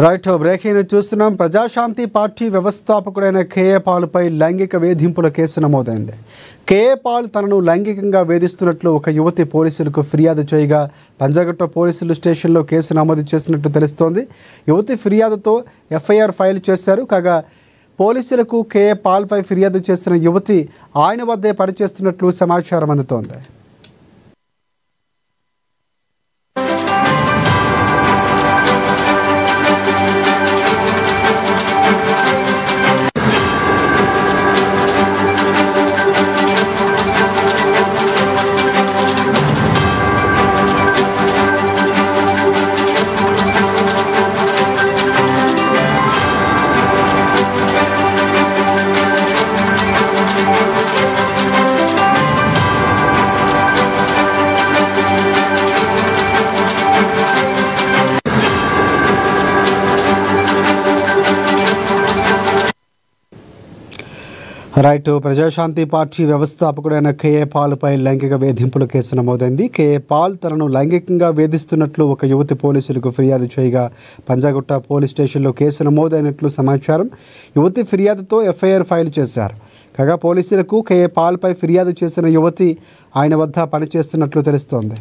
Right breaking చూస్తున్నాం. Praja Shanti party వ్యవస్థాపకుడైన KA పాల్పై లైంగిక వేధింపుల కేసు నమోదైంది. కేఏ పాల్ తనను లైంగికంగా వేధిస్తున్నట్లు ఒక యువతి పోలీసులకు ఫిర్యాదు చేయగా పంజాగుట్ట పోలీసులు స్టేషన్లో కేసు నమోదు చేసినట్టు తెలుస్తోంది. యువతి ఫిర్యాదుతో ఎఫ్ఐఆర్ ఫైల్ చేశారు. కాగా పోలీసులకు కేఏ పాల్పై ఫిర్యాదు చేసిన యువతి ఆయన వద్దే పనిచేస్తున్నట్లు సమాచారం అందుతోంది. రైట్ ప్రజాశాంతి పార్టీ వ్యవస్థాపకుడైన కేఏ పాల్పై లైంగిక వేధింపుల కేసు నమోదైంది. కేఏ పాల్ తనను లైంగికంగా వేధిస్తున్నట్లు ఒక యువతి పోలీసులకు ఫిర్యాదు చేయగా పంజాగుట్ట పోలీస్ స్టేషన్లో కేసు నమోదైనట్లు సమాచారం. యువతి ఫిర్యాదుతో ఎఫ్ఐఆర్ ఫైల్ చేశారు. కాగా పోలీసులకు కేఏ పాల్పై ఫిర్యాదు చేసిన యువతి ఆయన వద్ద పనిచేస్తున్నట్లు తెలుస్తోంది.